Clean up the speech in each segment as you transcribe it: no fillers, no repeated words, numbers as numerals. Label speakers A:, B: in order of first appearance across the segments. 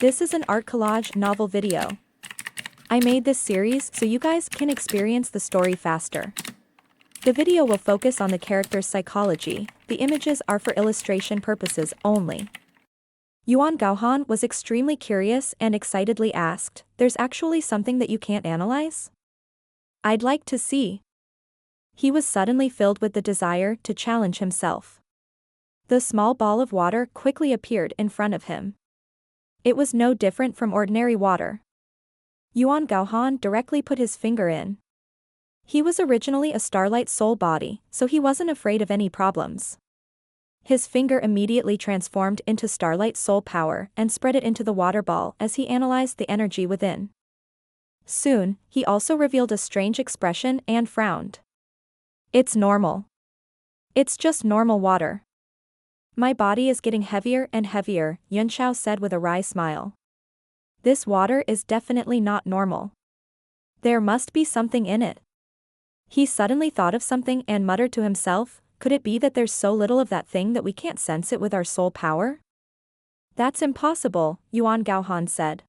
A: This is an art collage novel video. I made this series so you guys can experience the story faster. The video will focus on the character's psychology, the images are for illustration purposes only. Yuan Gaohan was extremely curious and excitedly asked, "There's actually something that you can't analyze? I'd like to see." He was suddenly filled with the desire to challenge himself. The small ball of water quickly appeared in front of him. It was no different from ordinary water. Yuan Gaohan directly put his finger in. He was originally a starlight soul body, so he wasn't afraid of any problems. His finger immediately transformed into starlight soul power and spread it into the water ball as he analyzed the energy within. Soon, he also revealed a strange expression and frowned. "It's normal. It's just normal water. My body is getting heavier and heavier," Yunxiao said with a wry smile. "This water is definitely not normal. There must be something in it." He suddenly thought of something and muttered to himself, "Could it be that there's so little of that thing that we can't sense it with our soul power?" "That's impossible," Yuan Gaohan said.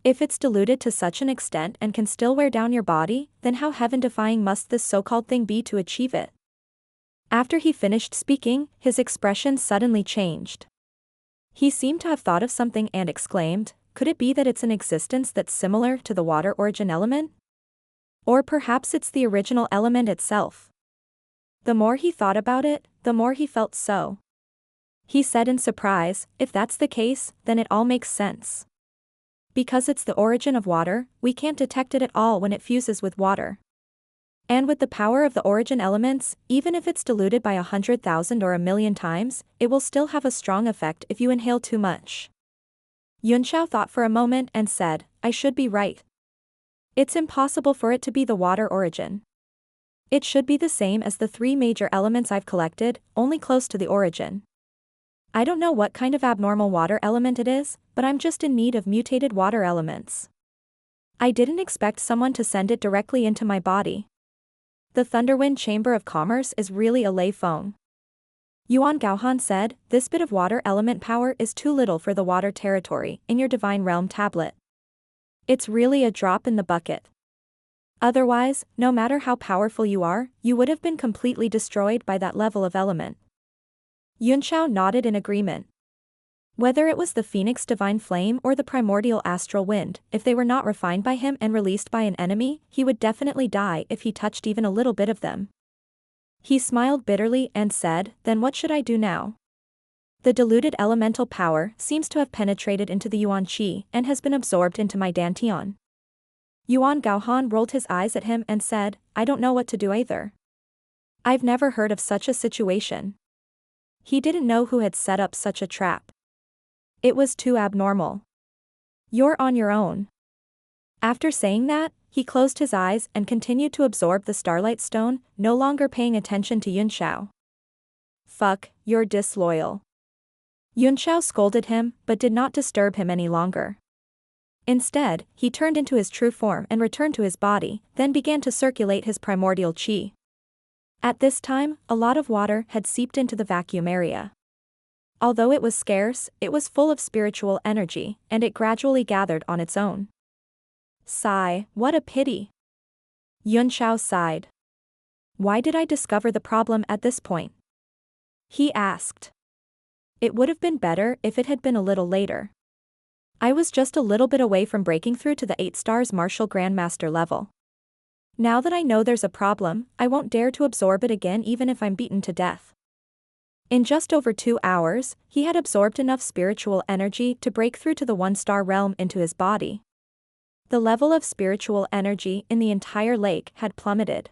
A: "If it's diluted to such an extent and can still wear down your body, then how heaven-defying must this so-called thing be to achieve it?" After he finished speaking, his expression suddenly changed. He seemed to have thought of something and exclaimed, "Could it be that it's an existence that's similar to the water origin element? Or perhaps it's the original element itself." The more he thought about it, the more he felt so. He said in surprise, "If that's the case, then it all makes sense. Because it's the origin of water, we can't detect it at all when it fuses with water. And with the power of the origin elements, even if it's diluted by 100,000 or 1,000,000 times, it will still have a strong effect if you inhale too much." Yunxiao thought for a moment and said, "I should be right. It's impossible for it to be the water origin. It should be the same as the 3 major elements I've collected, only close to the origin. I don't know what kind of abnormal water element it is, but I'm just in need of mutated water elements. I didn't expect someone to send it directly into my body. The Thunderwind Chamber of Commerce is really a lay phone." Yuan Gaohan said, "This bit of water element power is too little for the water territory in your Divine Realm tablet. It's really a drop in the bucket. Otherwise, no matter how powerful you are, you would have been completely destroyed by that level of element." Yunxiao nodded in agreement. Whether it was the Phoenix Divine Flame or the Primordial Astral Wind, if they were not refined by him and released by an enemy, he would definitely die if he touched even a little bit of them. He smiled bitterly and said, "Then what should I do now? The diluted elemental power seems to have penetrated into the Yuan Qi and has been absorbed into my Dantian." Yuan Gaohan rolled his eyes at him and said, "I don't know what to do either. I've never heard of such a situation." He didn't know who had set up such a trap. It was too abnormal. "You're on your own." After saying that, he closed his eyes and continued to absorb the Starlight Stone, no longer paying attention to Yunxiao. "Fuck, you're disloyal." Yunxiao scolded him, but did not disturb him any longer. Instead, he turned into his true form and returned to his body, then began to circulate his primordial qi. At this time, a lot of water had seeped into the vacuum area. Although it was scarce, it was full of spiritual energy, and it gradually gathered on its own. Sigh, what a pity. Yunxiao sighed. "Why did I discover the problem at this point?" he asked. "It would have been better if it had been a little later. I was just a little bit away from breaking through to the 8 stars martial grandmaster level. Now that I know there's a problem, I won't dare to absorb it again even if I'm beaten to death." In just over 2 hours, he had absorbed enough spiritual energy to break through to the 1-star realm into his body. The level of spiritual energy in the entire lake had plummeted.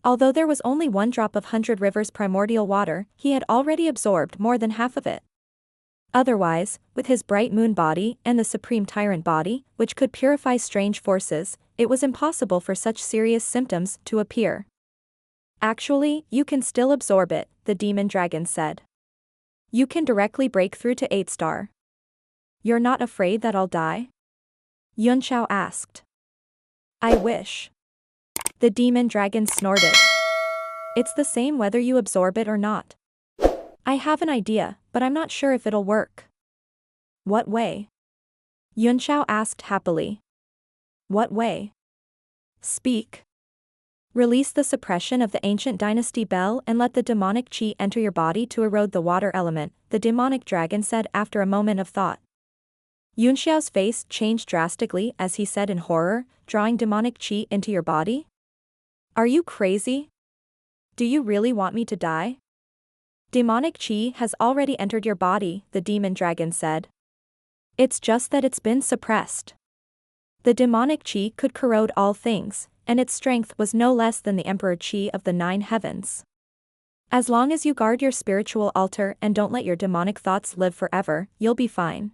A: Although there was only 1 drop of 100 Rivers primordial water, he had already absorbed more than half of it. Otherwise, with his bright moon body and the supreme tyrant body, which could purify strange forces, it was impossible for such serious symptoms to appear. "Actually, you can still absorb it," the demon dragon said. "You can directly break through to 8 star. You're not afraid that I'll die?" Yunxiao asked. "I wish." The demon dragon snorted. "It's the same whether you absorb it or not. I have an idea, but I'm not sure if it'll work." "What way?" Yunxiao asked happily. What way? Speak. Release the suppression of the ancient dynasty bell and let the demonic qi enter your body to erode the water element, the demonic dragon said after a moment of thought. Yunxiao's face changed drastically as he said in horror, drawing demonic qi into your body? Are you crazy? Do you really want me to die? Demonic qi has already entered your body, the demon dragon said. It's just that it's been suppressed. The demonic qi could corrode all things, and its strength was no less than the emperor qi of the 9 heavens. As long as you guard your spiritual altar and don't let your demonic thoughts live forever, you'll be fine.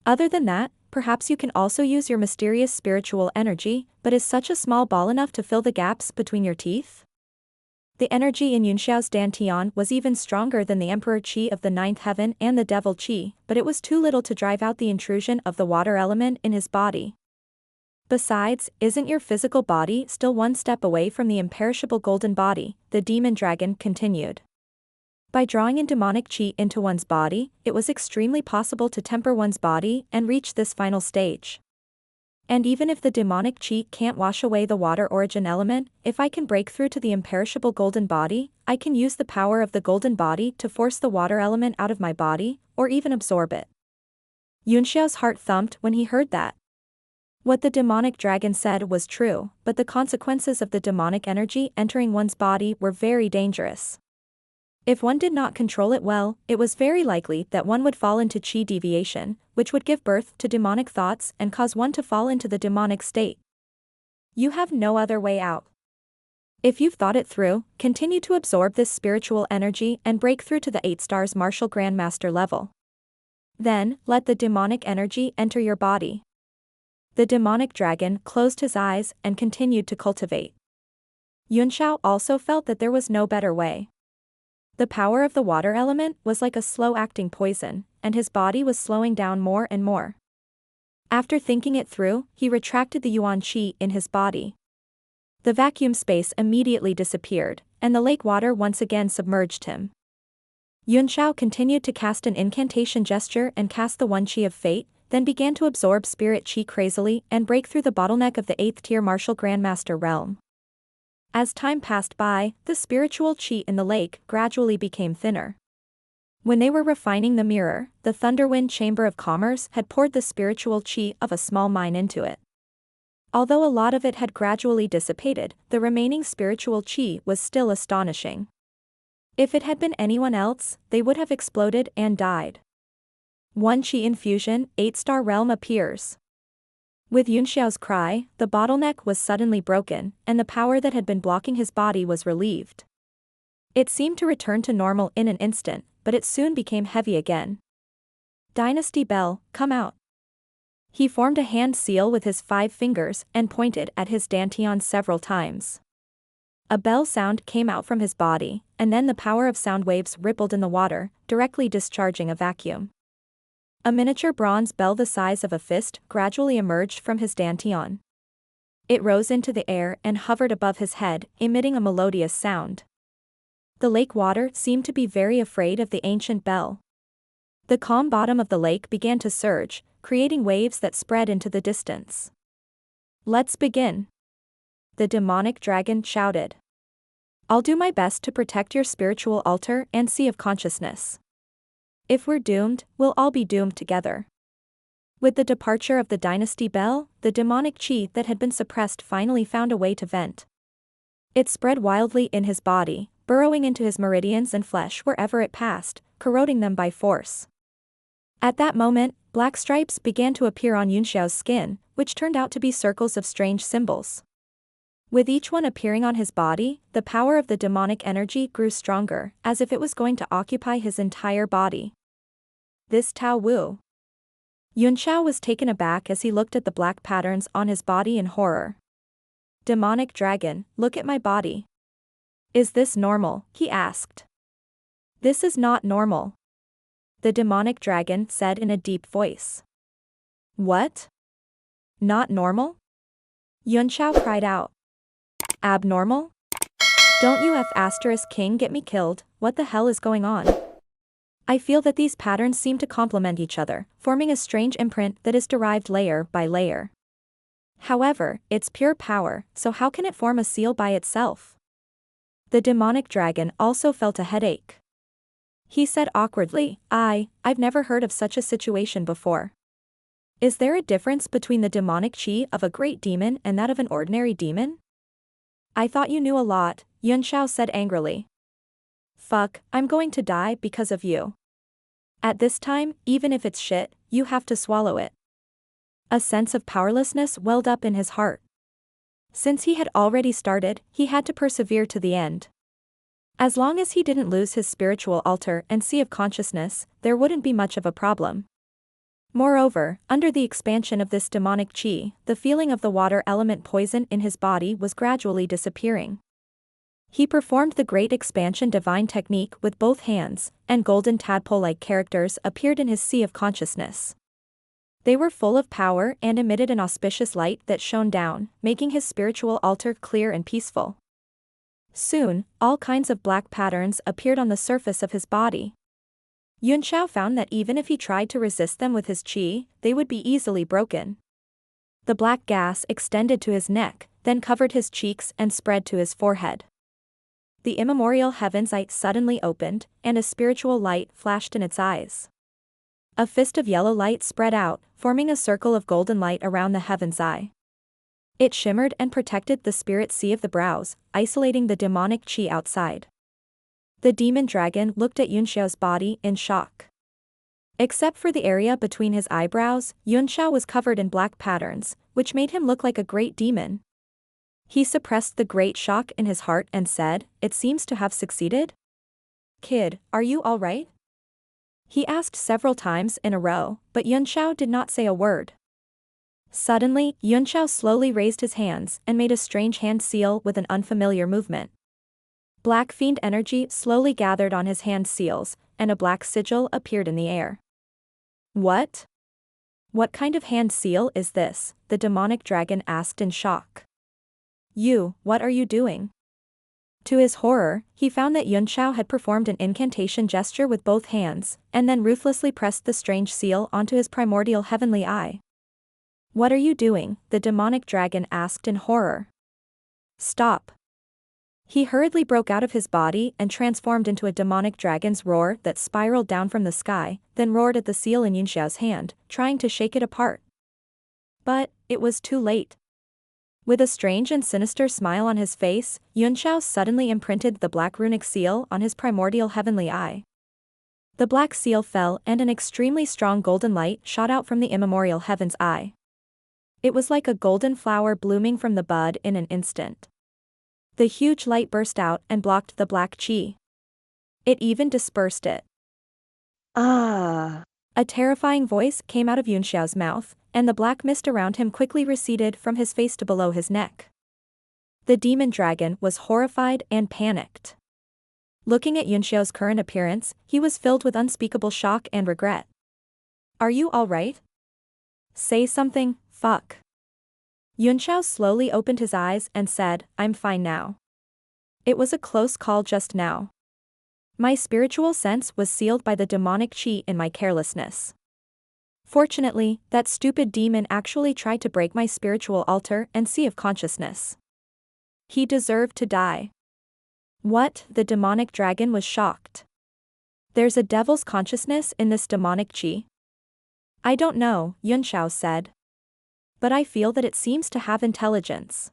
A: Other than that, perhaps you can also use your mysterious spiritual energy, but is such a small ball enough to fill the gaps between your teeth? The energy in Yunxiao's dantian was even stronger than the emperor qi of the 9th heaven and the devil qi, but it was too little to drive out the intrusion of the water element in his body. Besides, isn't your physical body still one step away from the imperishable golden body? The demon dragon continued. By drawing in demonic qi into one's body, it was extremely possible to temper one's body and reach this final stage. And even if the demonic qi can't wash away the water origin element, if I can break through to the imperishable golden body, I can use the power of the golden body to force the water element out of my body, or even absorb it. Yunxiao's heart thumped when he heard that. What the demonic dragon said was true, but the consequences of the demonic energy entering one's body were very dangerous. If one did not control it well, it was very likely that one would fall into qi deviation, which would give birth to demonic thoughts and cause one to fall into the demonic state. You have no other way out. If you've thought it through, continue to absorb this spiritual energy and break through to the 8 stars martial grandmaster level. Then, let the demonic energy enter your body. The demonic dragon closed his eyes and continued to cultivate. Yunxiao also felt that there was no better way. The power of the water element was like a slow-acting poison, and his body was slowing down more and more. After thinking it through, he retracted the yuan qi in his body. The vacuum space immediately disappeared, and the lake water once again submerged him. Yunxiao continued to cast an incantation gesture and cast the one qi of fate, then began to absorb spirit qi crazily and break through the bottleneck of the 8th tier martial grandmaster realm. As time passed by, the spiritual qi in the lake gradually became thinner. When they were refining the mirror, the Thunderwind Chamber of Commerce had poured the spiritual qi of a small mine into it. Although a lot of it had gradually dissipated, the remaining spiritual qi was still astonishing. If it had been anyone else, they would have exploded and died. One qi infusion, 8-star realm appears. With Yunxiao's cry, the bottleneck was suddenly broken, and the power that had been blocking his body was relieved. It seemed to return to normal in an instant, but it soon became heavy again. Dynasty Bell, come out. He formed a hand seal with his 5 fingers and pointed at his dantian several times. A bell sound came out from his body, and then the power of sound waves rippled in the water, directly discharging a vacuum. A miniature bronze bell the size of a fist gradually emerged from his dantian. It rose into the air and hovered above his head, emitting a melodious sound. The lake water seemed to be very afraid of the ancient bell. The calm bottom of the lake began to surge, creating waves that spread into the distance. Let's begin. The demonic dragon shouted. I'll do my best to protect your spiritual altar and sea of consciousness. If we're doomed, we'll all be doomed together. With the departure of the dynasty bell, the demonic qi that had been suppressed finally found a way to vent. It spread wildly in his body, burrowing into his meridians and flesh wherever it passed, corroding them by force. At that moment, black stripes began to appear on Yunxiao's skin, which turned out to be circles of strange symbols. With each one appearing on his body, the power of the demonic energy grew stronger, as if it was going to occupy his entire body. This Tao Wu. Yunxiao was taken aback as he looked at the black patterns on his body in horror. Demonic dragon, look at my body. Is this normal? He asked. This is not normal. The demonic dragon said in a deep voice. What? Not normal? Yunxiao cried out. Abnormal? Don't you F*** king get me killed, what the hell is going on? I feel that these patterns seem to complement each other, forming a strange imprint that is derived layer by layer. However, it's pure power, so how can it form a seal by itself? The demonic dragon also felt a headache. He said awkwardly, I've never heard of such a situation before. Is there a difference between the demonic chi of a great demon and that of an ordinary demon? I thought you knew a lot, Yun Xiao said angrily. Fuck, I'm going to die because of you. At this time, even if it's shit, you have to swallow it. A sense of powerlessness welled up in his heart. Since he had already started, he had to persevere to the end. As long as he didn't lose his spiritual altar and sea of consciousness, there wouldn't be much of a problem. Moreover, under the expansion of this demonic chi, the feeling of the water element poison in his body was gradually disappearing. He performed the Great Expansion Divine Technique with both hands, and golden tadpole-like characters appeared in his sea of consciousness. They were full of power and emitted an auspicious light that shone down, making his spiritual altar clear and peaceful. Soon, all kinds of black patterns appeared on the surface of his body. Yun Xiao found that even if he tried to resist them with his qi, they would be easily broken. The black gas extended to his neck, then covered his cheeks and spread to his forehead. The immemorial heaven's eye suddenly opened, and a spiritual light flashed in its eyes. A fist of yellow light spread out, forming a circle of golden light around the heaven's eye. It shimmered and protected the spirit sea of the brows, isolating the demonic chi outside. The demon dragon looked at Yun Xiao's body in shock. Except for the area between his eyebrows, Yun Xiao was covered in black patterns, which made him look like a great demon. He suppressed the great shock in his heart and said, "It seems to have succeeded? Kid, are you all right?" He asked several times in a row, but Yun Xiao did not say a word. Suddenly, Yun Xiao slowly raised his hands and made a strange hand seal with an unfamiliar movement. Black fiend energy slowly gathered on his hand seals, and a black sigil appeared in the air. What? What kind of hand seal is this? The demonic dragon asked in shock. What are you doing? To his horror, he found that Yun Xiao had performed an incantation gesture with both hands, and then ruthlessly pressed the strange seal onto his primordial heavenly eye. What are you doing? The demonic dragon asked in horror. Stop. He hurriedly broke out of his body and transformed into a demonic dragon's roar that spiraled down from the sky, then roared at the seal in Yun Xiao's hand, trying to shake it apart. But it was too late. With a strange and sinister smile on his face, Yun Xiao suddenly imprinted the black runic seal on his primordial heavenly eye. The black seal fell and an extremely strong golden light shot out from the immemorial heaven's eye. It was like a golden flower blooming from the bud in an instant. The huge light burst out and blocked the black chi. It even dispersed it. Ah! A terrifying voice came out of Yun Xiao's mouth, and the black mist around him quickly receded from his face to below his neck. The demon dragon was horrified and panicked. Looking at Yun Xiao's current appearance, he was filled with unspeakable shock and regret. Are you all right? Say something, fuck. Yun Xiao slowly opened his eyes and said, I'm fine now. It was a close call just now. My spiritual sense was sealed by the demonic chi in my carelessness. Fortunately, that stupid demon actually tried to break my spiritual altar and sea of consciousness. He deserved to die. What? The demonic dragon was shocked. There's a devil's consciousness in this demonic chi? I don't know, Yun Xiao said. But I feel that it seems to have intelligence.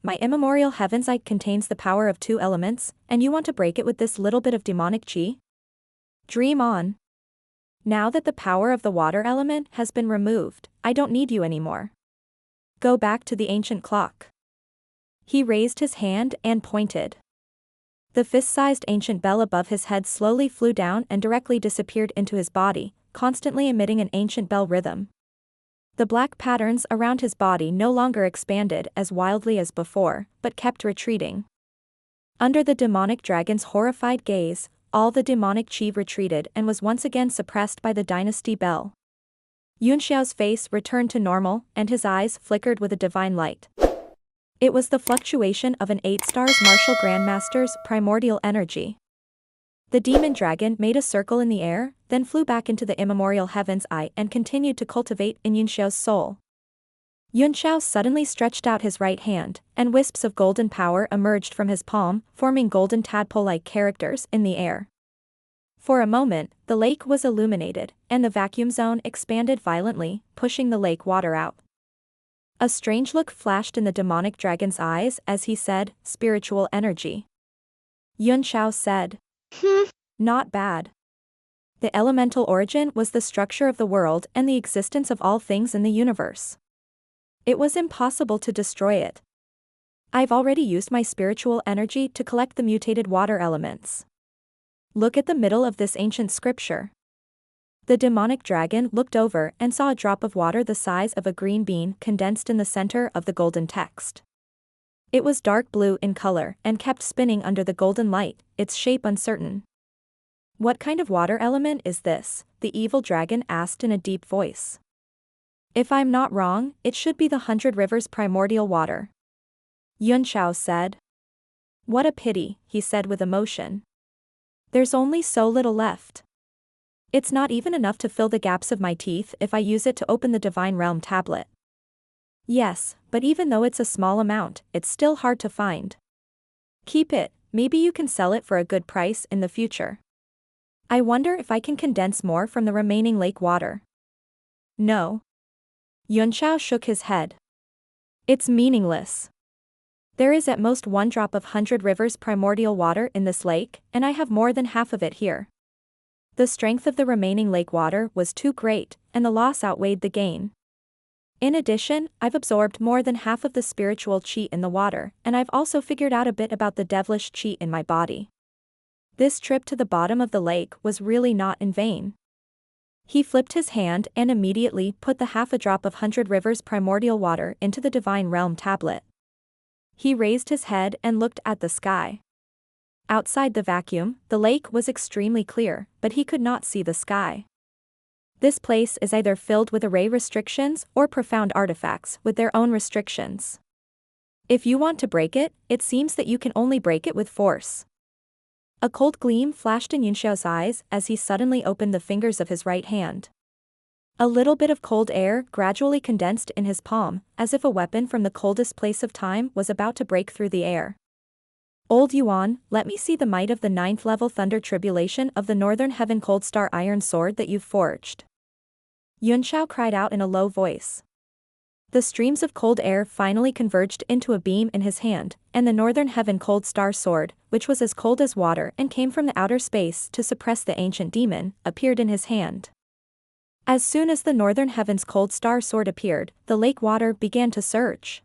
A: My immemorial heaven's eye contains the power of 2 elements, and you want to break it with this little bit of demonic chi? Dream on. Now that the power of the water element has been removed, I don't need you anymore. Go back to the ancient clock. He raised his hand and pointed. The fist-sized ancient bell above his head slowly flew down and directly disappeared into his body, constantly emitting an ancient bell rhythm. The black patterns around his body no longer expanded as wildly as before, but kept retreating. Under the demonic dragon's horrified gaze, all the demonic chi retreated and was once again suppressed by the dynasty bell. Yun Xiao's face returned to normal, and his eyes flickered with a divine light. It was the fluctuation of an 8 stars martial grandmaster's primordial energy. The demon dragon made a circle in the air, then flew back into the immemorial heaven's eye and continued to cultivate in Yunxiao's soul. Yunxiao suddenly stretched out his right hand, and wisps of golden power emerged from his palm, forming golden tadpole-like characters in the air. For a moment, the lake was illuminated, and the vacuum zone expanded violently, pushing the lake water out. A strange look flashed in the demonic dragon's eyes as he said, "Spiritual energy." Yunxiao said, "Not bad." The elemental origin was the structure of the world and the existence of all things in the universe. It was impossible to destroy it. I've already used my spiritual energy to collect the mutated water elements. Look at the middle of this ancient scripture. The demonic dragon looked over and saw a drop of water the size of a green bean condensed in the center of the golden text. It was dark blue in color and kept spinning under the golden light, its shape uncertain. "What kind of water element is this?" the evil dragon asked in a deep voice. "If I'm not wrong, it should be the 100 Rivers primordial water," Yunxiao said. "What a pity," he said with emotion. "There's only so little left. It's not even enough to fill the gaps of my teeth if I use it to open the Divine Realm tablet." "Yes, but even though it's a small amount, it's still hard to find. Keep it, maybe you can sell it for a good price in the future. I wonder if I can condense more from the remaining lake water." "No." Yunxiao shook his head. "It's meaningless. There is at most 1 drop of 100 Rivers primordial water in this lake, and I have more than half of it here. The strength of the remaining lake water was too great, and the loss outweighed the gain. In addition, I've absorbed more than half of the spiritual chi in the water, and I've also figured out a bit about the devilish chi in my body. This trip to the bottom of the lake was really not in vain." He flipped his hand and immediately put the half a drop of 100 Rivers primordial water into the Divine Realm tablet. He raised his head and looked at the sky. Outside the vacuum, the lake was extremely clear, but he could not see the sky. This place is either filled with array restrictions or profound artifacts with their own restrictions. If you want to break it, it seems that you can only break it with force. A cold gleam flashed in Yunxiao's eyes as he suddenly opened the fingers of his right hand. A little bit of cold air gradually condensed in his palm, as if a weapon from the coldest place of time was about to break through the air. "Old Yuan, let me see the might of the 9th level thunder tribulation of the Northern Heaven Cold Star iron sword that you've forged," Yunxiao cried out in a low voice. The streams of cold air finally converged into a beam in his hand, and the Northern Heaven Cold Star sword, which was as cold as water and came from the outer space to suppress the ancient demon, appeared in his hand. As soon as the Northern Heaven's Cold Star sword appeared, the lake water began to surge.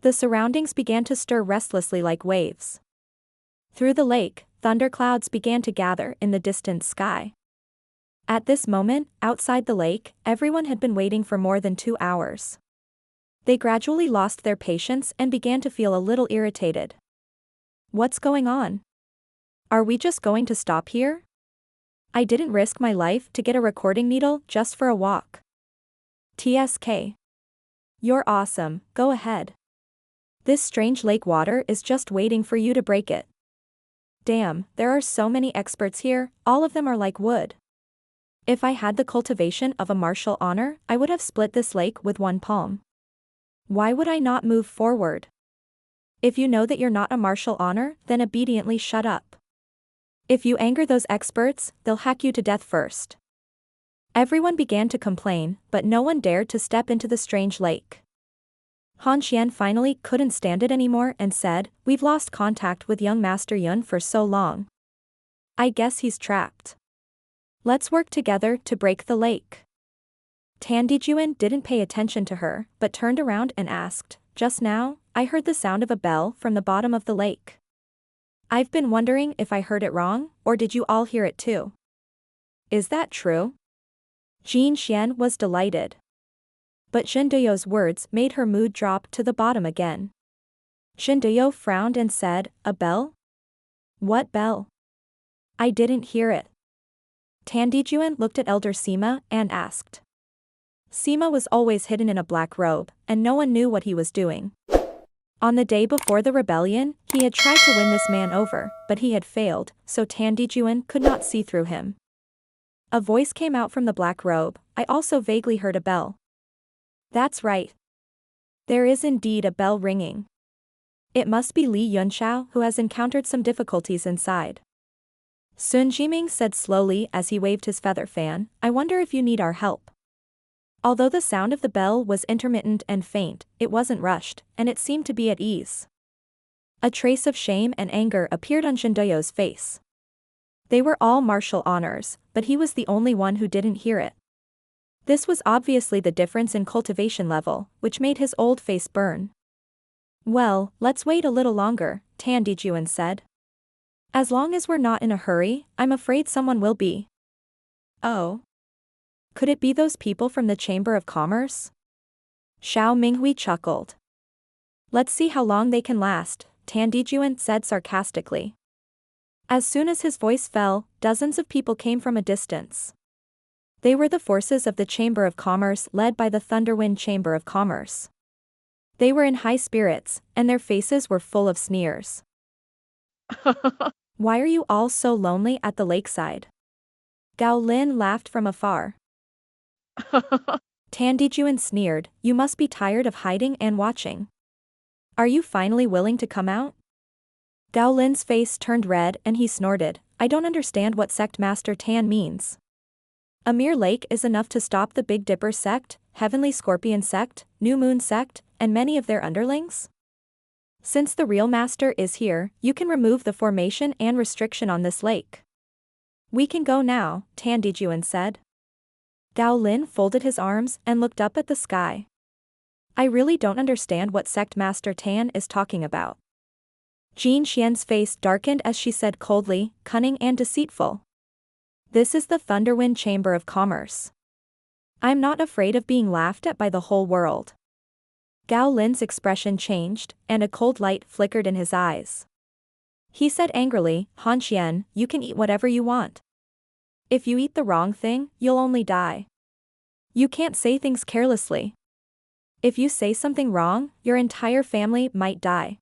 A: The surroundings began to stir restlessly like waves. Through the lake, thunderclouds began to gather in the distant sky. At this moment, outside the lake, everyone had been waiting for more than 2 hours. They gradually lost their patience and began to feel a little irritated. "What's going on? Are we just going to stop here? I didn't risk my life to get a recording needle just for a walk." "TSK. You're awesome, go ahead. This strange lake water is just waiting for you to break it. Damn, there are so many experts here, all of them are like wood. If I had the cultivation of a martial honor, I would have split this lake with one palm. Why would I not move forward? If you know that you're not a martial honor, then obediently shut up. If you anger those experts, they'll hack you to death first." Everyone began to complain, but no one dared to step into the strange lake. Han Xian finally couldn't stand it anymore and said, "We've lost contact with young Master Yun for so long. I guess he's trapped. Let's work together to break the lake." Tan Dijuan didn't pay attention to her, but turned around and asked, "Just now, I heard the sound of a bell from the bottom of the lake. I've been wondering if I heard it wrong, or did you all hear it too? Is that true?" Jin Xian was delighted. But Shindeyo's words made her mood drop to the bottom again. Shindeyo frowned and said, "A bell? What bell? I didn't hear it." Tan Dijuan looked at Elder Sima and asked. Sima was always hidden in a black robe, and no one knew what he was doing. On the day before the rebellion, he had tried to win this man over, but he had failed, so Tan Dijuan could not see through him. A voice came out from the black robe. I also vaguely heard a bell. That's right. There is indeed a bell ringing. It must be Li Yunxiao who has encountered some difficulties inside. Sun Jiming said slowly as he waved his feather fan, I wonder if you need our help. Although the sound of the bell was intermittent and faint, it wasn't rushed, and it seemed to be at ease. A trace of shame and anger appeared on Shindoyo's face. They were all martial honors, but he was the only one who didn't hear it. This was obviously the difference in cultivation level, which made his old face burn. Well, let's wait a little longer, Tan Dijuan said. As long as we're not in a hurry, I'm afraid someone will be. Oh. Could it be those people from the Chamber of Commerce? Xiao Minghui chuckled. Let's see how long they can last, Tan Dijuan said sarcastically. As soon as his voice fell, dozens of people came from a distance. They were the forces of the Chamber of Commerce led by the Thunderwind Chamber of Commerce. They were in high spirits, and their faces were full of sneers. Why are you all so lonely at the lakeside? Gao Lin laughed from afar. Tan Dijuan sneered, you must be tired of hiding and watching. Are you finally willing to come out? Gao Lin's face turned red and he snorted, I don't understand what sect Master Tan means. A mere lake is enough to stop the Big Dipper sect, Heavenly Scorpion sect, New Moon sect, and many of their underlings? Since the real master is here, you can remove the formation and restriction on this lake. We can go now, Tan Dijuan said. Gao Lin folded his arms and looked up at the sky. I really don't understand what sect Master Tan is talking about. Jin Xian's face darkened as she said coldly, cunning and deceitful. This is the Thunderwind Chamber of Commerce. I'm not afraid of being laughed at by the whole world. Gao Lin's expression changed, and a cold light flickered in his eyes. He said angrily, Han Xian, you can eat whatever you want. If you eat the wrong thing, you'll only die. You can't say things carelessly. If you say something wrong, your entire family might die.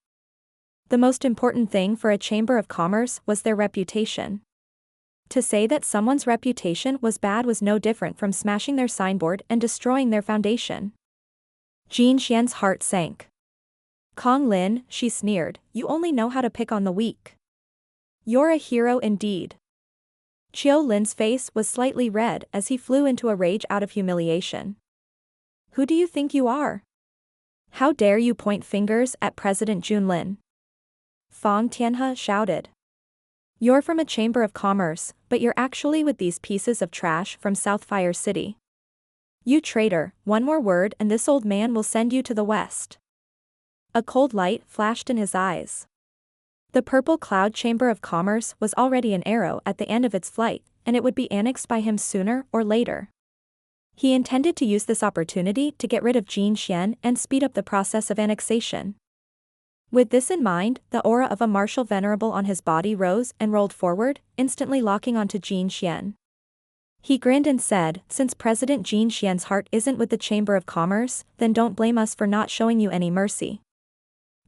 A: The most important thing for a Chamber of Commerce was their reputation. To say that someone's reputation was bad was no different from smashing their signboard and destroying their foundation. Jin Xian's heart sank. Kong Lin, she sneered, you only know how to pick on the weak. You're a hero indeed. Chiu Lin's face was slightly red as he flew into a rage out of humiliation. Who do you think you are? How dare you point fingers at President Junlin? Fang Tianhe shouted. You're from a Chamber of Commerce, but you're actually with these pieces of trash from Southfire City. You traitor, one more word and this old man will send you to the west. A cold light flashed in his eyes. The Purple Cloud Chamber of Commerce was already an arrow at the end of its flight, and it would be annexed by him sooner or later. He intended to use this opportunity to get rid of Jin Xian and speed up the process of annexation. With this in mind, the aura of a martial venerable on his body rose and rolled forward, instantly locking onto Jin Xian. He grinned and said, since President Jin Xian's heart isn't with the Chamber of Commerce, then don't blame us for not showing you any mercy.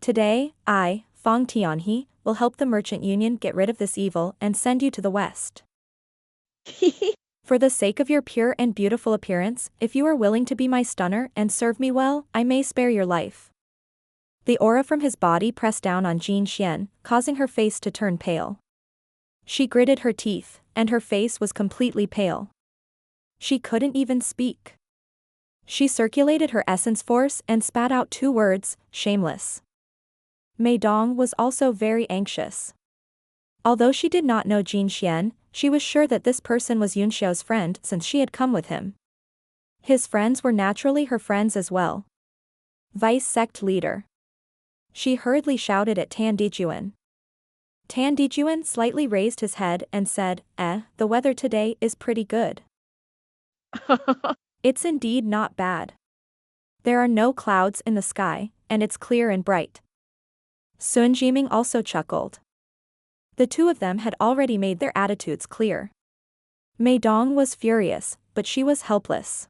A: Today, I, Fang Tianhe, will help the Merchant Union get rid of this evil and send you to the west. For the sake of your pure and beautiful appearance, if you are willing to be my stunner and serve me well, I may spare your life. The aura from his body pressed down on Jin Xian, causing her face to turn pale. She gritted her teeth, and her face was completely pale. She couldn't even speak. She circulated her essence force and spat out 2 words, shameless. Mei Dong was also very anxious. Although she did not know Jin Xian, she was sure that this person was Yunxiao's friend since she had come with him. His friends were naturally her friends as well. Vice sect leader. She hurriedly shouted at Tan Dijuan. Tan Dijuan slightly raised his head and said, the weather today is pretty good. It's indeed not bad. There are no clouds in the sky, and it's clear and bright. Sun Jiming also chuckled. The two of them had already made their attitudes clear. Mei Dong was furious, but she was helpless.